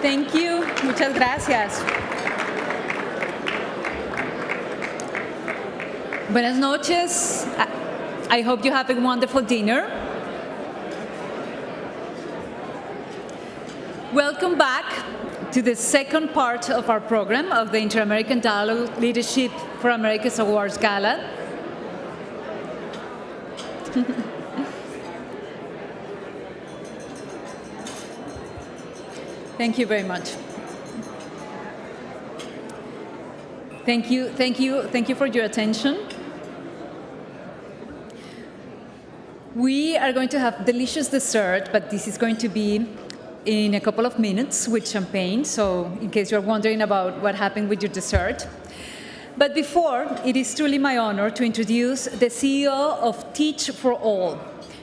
Thank you. Muchas gracias. Buenas noches. I hope you have a wonderful dinner. Welcome back to the second part of our program of the Inter-American Dialogue Leadership for America's Awards Gala. Thank you very much. Thank you for your attention. We are going to have delicious dessert, but this is going to be in a couple of minutes with champagne, so in case you're wondering about what happened with your dessert. But before, it is truly my honor to introduce the CEO of Teach for All,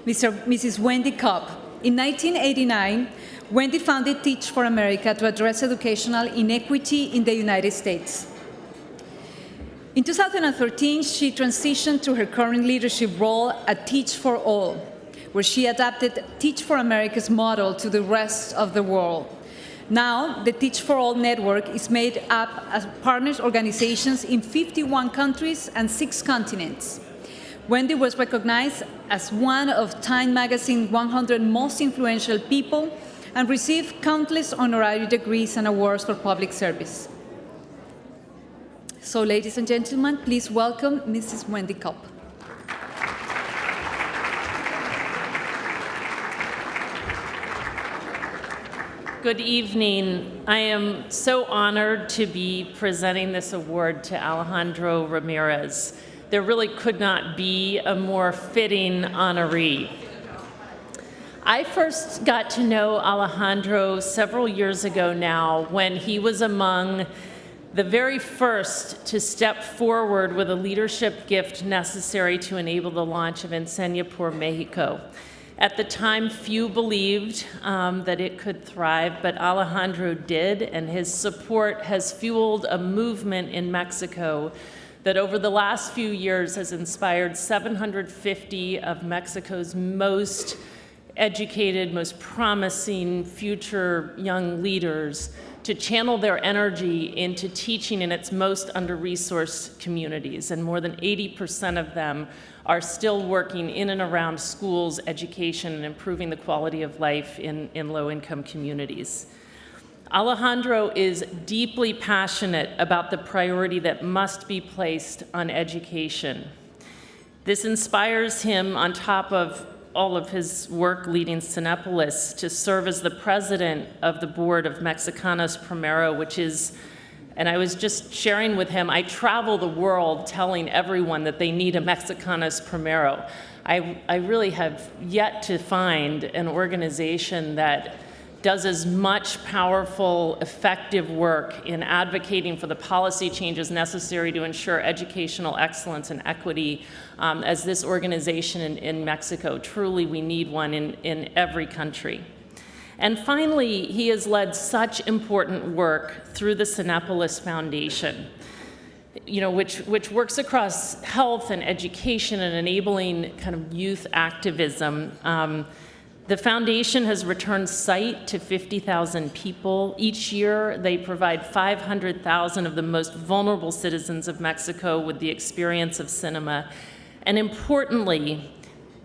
Mrs. Wendy Kopp. In 1989, Wendy founded Teach for America to address educational inequity in the United States. In 2013, she transitioned to her current leadership role at Teach for All, where she adapted Teach for America's model to the rest of the world. Now, the Teach for All network is made up of partners organizations in 51 countries and 6 continents. Wendy was recognized as one of Time Magazine's 100 most influential people and received countless honorary degrees and awards for public service. So, ladies and gentlemen, please welcome Mrs. Wendy Kopp. Good evening. I am so honored to be presenting this award to Alejandro Ramírez. There really could not be a more fitting honoree. I first got to know Alejandro several years ago now when he was among the very first to step forward with a leadership gift necessary to enable the launch of Enseña por Mexico. At the time, few believed that it could thrive, but Alejandro did, and his support has fueled a movement in Mexico that over the last few years has inspired 750 of Mexico's most educated, most promising future young leaders to channel their energy into teaching in its most under-resourced communities. And more than 80% of them are still working in and around schools, education, and improving the quality of life in low-income communities. Alejandro is deeply passionate about the priority that must be placed on education. This inspires him, on top of all of his work leading Cinépolis, to serve as the president of the board of Mexicanos Primero, which is, and I was just sharing with him, I travel the world telling everyone that they need a Mexicanos Primero. I really have yet to find an organization that does as much powerful, effective work in advocating for the policy changes necessary to ensure educational excellence and equity as this organization in Mexico. Truly, we need one in every country. And finally, he has led such important work through the Cinépolis Foundation, which works across health and education and enabling kind of youth activism. The foundation has returned sight to 50,000 people. Each year, they provide 500,000 of the most vulnerable citizens of Mexico with the experience of cinema. And importantly,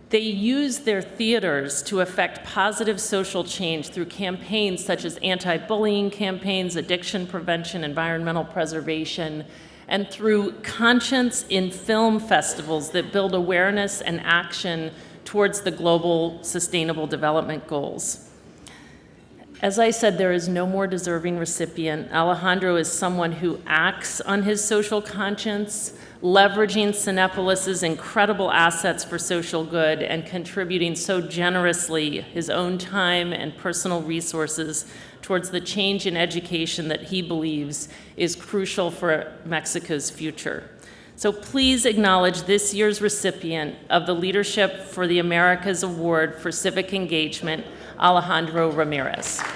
they use their theaters to affect positive social change through campaigns such as anti-bullying campaigns, addiction prevention, environmental preservation, and through conscience in film festivals that build awareness and action towards the global sustainable development goals. As I said, there is no more deserving recipient. Alejandro is someone who acts on his social conscience, leveraging Cinépolis's incredible assets for social good and contributing so generously his own time and personal resources towards the change in education that he believes is crucial for Mexico's future. So please acknowledge this year's recipient of the Leadership for the Americas Award for Civic Engagement, Alejandro Ramírez.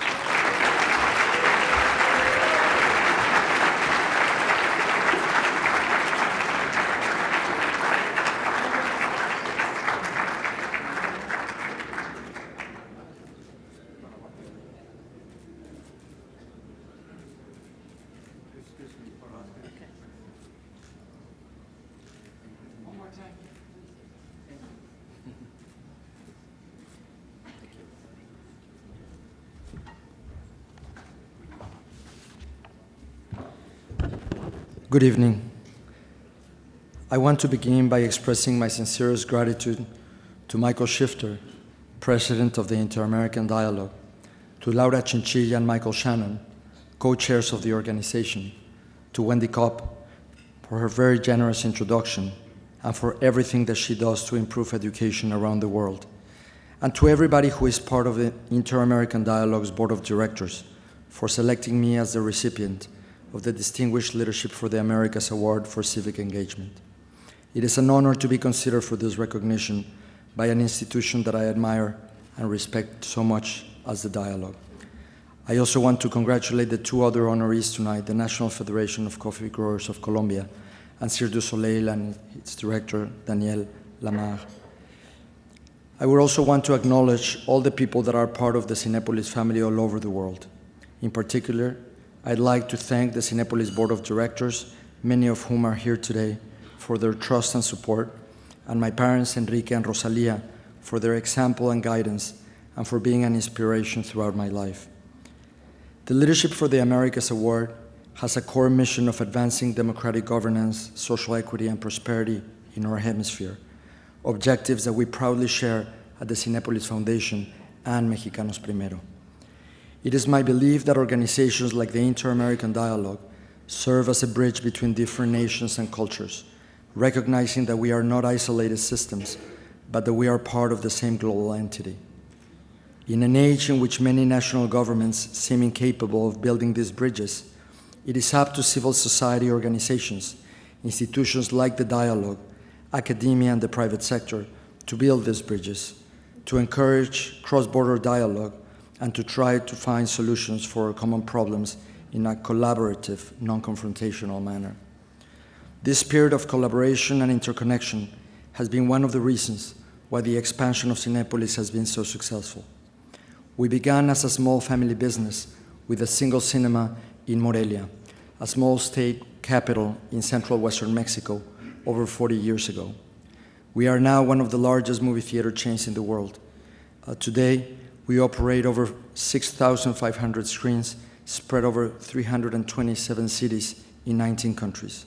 Good evening. I want to begin by expressing my sincerest gratitude to Michael Shifter, President of the Inter-American Dialogue, to Laura Chinchilla and Michael Shannon, co-chairs of the organization, to Wendy Kopp for her very generous introduction and for everything that she does to improve education around the world, and to everybody who is part of the Inter-American Dialogue's Board of Directors for selecting me as the recipient of the Distinguished Leadership for the Americas Award for Civic Engagement. It is an honor to be considered for this recognition by an institution that I admire and respect so much as the Dialogue. I also want to congratulate the two other honorees tonight, the National Federation of Coffee Growers of Colombia and Cirque du Soleil and its director, Daniel Lamar. I would also want to acknowledge all the people that are part of the Cinépolis family all over the world. In particular, I'd like to thank the Cinépolis Board of Directors, many of whom are here today, for their trust and support, and my parents, Enrique and Rosalia, for their example and guidance, and for being an inspiration throughout my life. The Leadership for the Americas Award has a core mission of advancing democratic governance, social equity, and prosperity in our hemisphere, objectives that we proudly share at the Cinépolis Foundation and Mexicanos Primero. It is my belief that organizations like the Inter-American Dialogue serve as a bridge between different nations and cultures, recognizing that we are not isolated systems, but that we are part of the same global entity. In an age in which many national governments seem incapable of building these bridges, it is up to civil society organizations, institutions like the Dialogue, academia, and the private sector to build these bridges, to encourage cross-border dialogue, and to try to find solutions for common problems in a collaborative, non-confrontational manner. This spirit of collaboration and interconnection has been one of the reasons why the expansion of Cinépolis has been so successful. We began as a small family business with a single cinema in Morelia, a small state capital in central western Mexico, over 40 years ago. We are now one of the largest movie theater chains in the world. Today, we operate over 6,500 screens spread over 327 cities in 19 countries.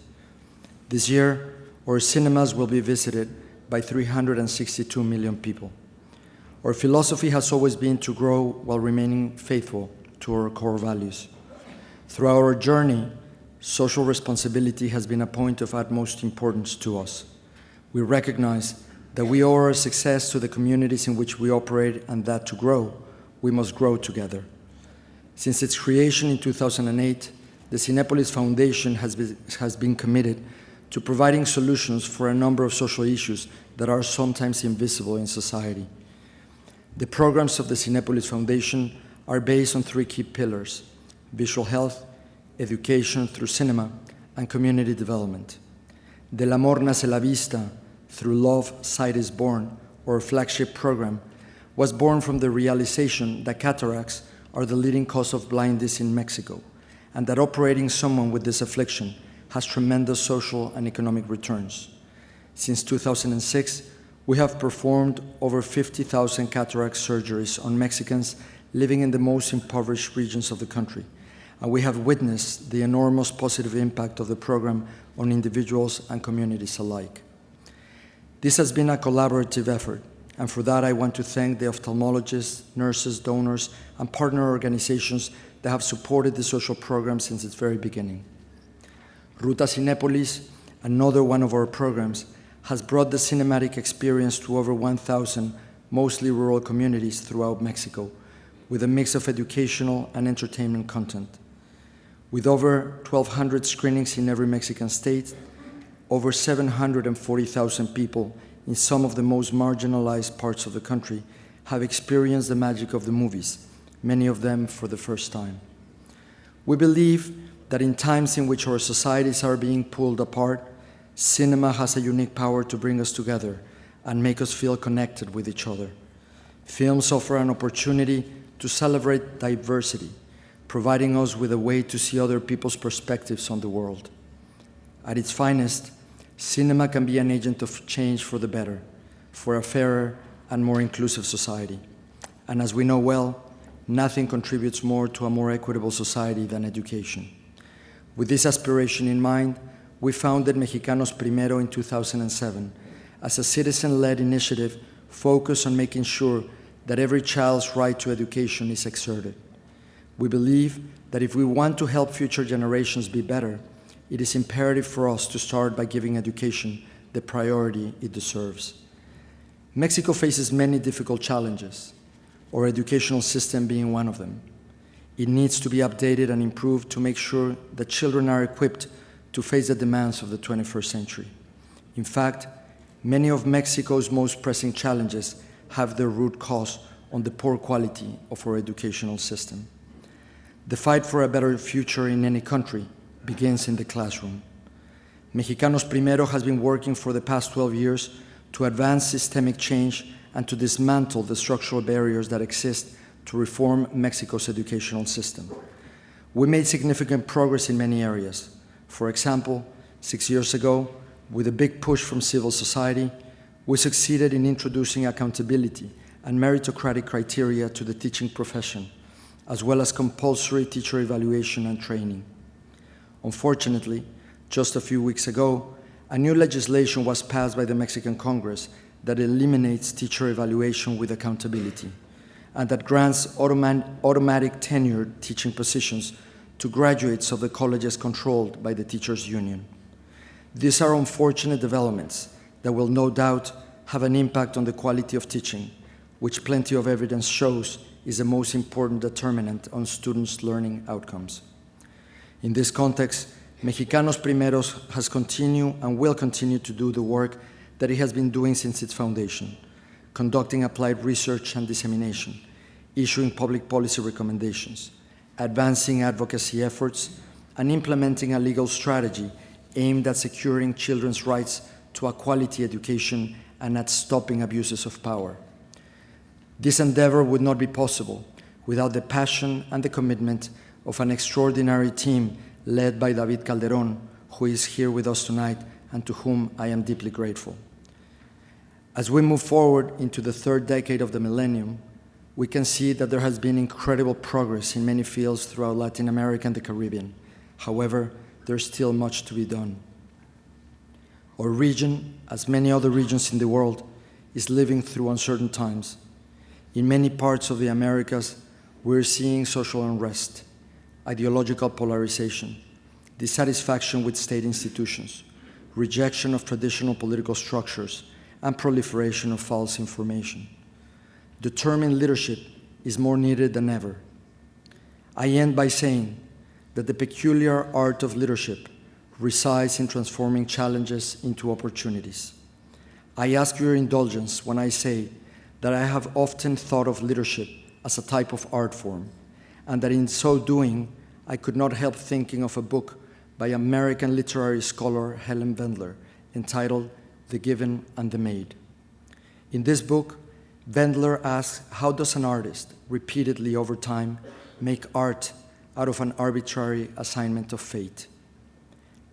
This year, our cinemas will be visited by 362 million people. Our philosophy has always been to grow while remaining faithful to our core values. Throughout our journey, social responsibility has been a point of utmost importance to us. We recognize that we owe our success to the communities in which we operate, and that to grow, we must grow together. Since its creation in 2008, the Cinépolis Foundation has been committed to providing solutions for a number of social issues that are sometimes invisible in society. The programs of the Cinépolis Foundation are based on three key pillars: visual health, education through cinema, and community development. Del Amor Nace la Vista, through Love, Sight is Born, our flagship program, was born from the realization that cataracts are the leading cause of blindness in Mexico, and that operating someone with this affliction has tremendous social and economic returns. Since 2006, we have performed over 50,000 cataract surgeries on Mexicans living in the most impoverished regions of the country, and we have witnessed the enormous positive impact of the program on individuals and communities alike. This has been a collaborative effort, and for that I want to thank the ophthalmologists, nurses, donors, and partner organizations that have supported the social program since its very beginning. Ruta Cinépolis, another one of our programs, has brought the cinematic experience to over 1,000 mostly rural communities throughout Mexico, with a mix of educational and entertainment content. With over 1,200 screenings in every Mexican state, over 740,000 people in some of the most marginalized parts of the country have experienced the magic of the movies, many of them for the first time. We believe that in times in which our societies are being pulled apart, cinema has a unique power to bring us together and make us feel connected with each other. Films offer an opportunity to celebrate diversity, providing us with a way to see other people's perspectives on the world. At its finest, cinema can be an agent of change for the better, for a fairer and more inclusive society. And as we know well, nothing contributes more to a more equitable society than education. With this aspiration in mind, we founded Mexicanos Primero in 2007 as a citizen-led initiative focused on making sure that every child's right to education is exerted. We believe that if we want to help future generations be better, it is imperative for us to start by giving education the priority it deserves. Mexico faces many difficult challenges, our educational system being one of them. It needs to be updated and improved to make sure that children are equipped to face the demands of the 21st century. In fact, many of Mexico's most pressing challenges have their root cause on the poor quality of our educational system. The fight for a better future in any country begins in the classroom. Mexicanos Primero has been working for the past 12 years to advance systemic change and to dismantle the structural barriers that exist to reform Mexico's educational system. We made significant progress in many areas. For example, 6 years ago, with a big push from civil society, we succeeded in introducing accountability and meritocratic criteria to the teaching profession, as well as compulsory teacher evaluation and training. Unfortunately, just a few weeks ago, a new legislation was passed by the Mexican Congress that eliminates teacher evaluation with accountability and that grants automatic tenured teaching positions to graduates of the colleges controlled by the teachers' union. These are unfortunate developments that will no doubt have an impact on the quality of teaching, which plenty of evidence shows is the most important determinant on students' learning outcomes. In this context, Mexicanos Primero has continued and will continue to do the work that it has been doing since its foundation, conducting applied research and dissemination, issuing public policy recommendations, advancing advocacy efforts, and implementing a legal strategy aimed at securing children's rights to a quality education and at stopping abuses of power. This endeavor would not be possible without the passion and the commitment of an extraordinary team led by David Calderon, who is here with us tonight and to whom I am deeply grateful. As we move forward into the third decade of the millennium, we can see that there has been incredible progress in many fields throughout Latin America and the Caribbean. However, there's still much to be done. Our region, as many other regions in the world, is living through uncertain times. In many parts of the Americas, we're seeing social unrest, ideological polarization, dissatisfaction with state institutions, rejection of traditional political structures, and proliferation of false information. Determined leadership is more needed than ever. I end by saying that the peculiar art of leadership resides in transforming challenges into opportunities. I ask your indulgence when I say that I have often thought of leadership as a type of art form, and that in so doing, I could not help thinking of a book by American literary scholar Helen Wendler entitled The Given and the Made. In this book, Wendler asks, how does an artist, repeatedly over time, make art out of an arbitrary assignment of fate?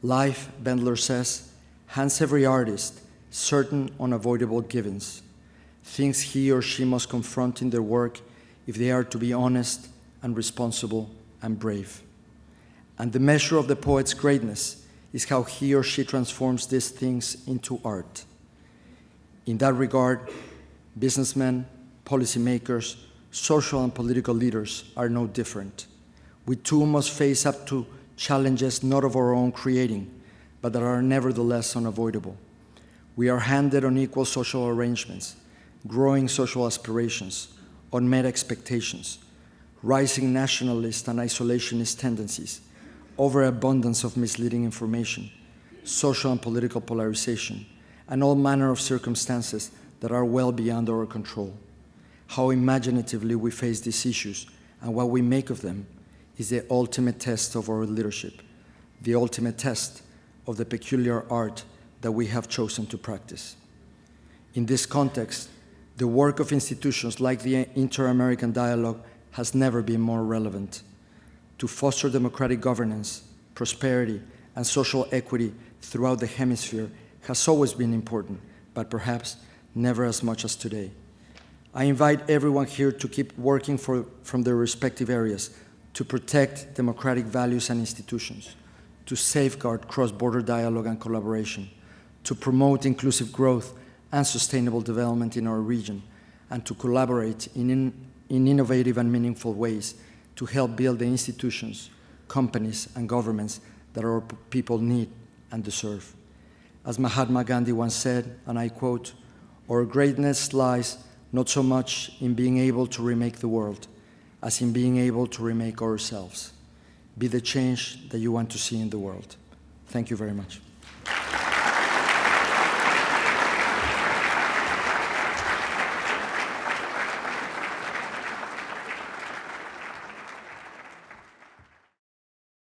Life, Wendler says, hands every artist certain unavoidable givens, things he or she must confront in their work if they are to be honest and responsible and brave. And the measure of the poet's greatness is how he or she transforms these things into art. In that regard, businessmen, policymakers, social and political leaders are no different. We too must face up to challenges not of our own creating, but that are nevertheless unavoidable. We are handed unequal social arrangements, growing social aspirations, unmet expectations, rising nationalist and isolationist tendencies, overabundance of misleading information, social and political polarization, and all manner of circumstances that are well beyond our control. How imaginatively we face these issues and what we make of them is the ultimate test of our leadership, the ultimate test of the peculiar art that we have chosen to practice. In this context, the work of institutions like the Inter-American Dialogue has never been more relevant. To foster democratic governance, prosperity, and social equity throughout the hemisphere has always been important, but perhaps never as much as today. I invite everyone here to keep working from their respective areas to protect democratic values and institutions, to safeguard cross-border dialogue and collaboration, to promote inclusive growth and sustainable development in our region, and to collaborate in innovative and meaningful ways to help build the institutions, companies, and governments that our people need and deserve. As Mahatma Gandhi once said, and I quote, "Our greatness lies not so much in being able to remake the world, as in being able to remake ourselves. Be the change that you want to see in the world." Thank you very much.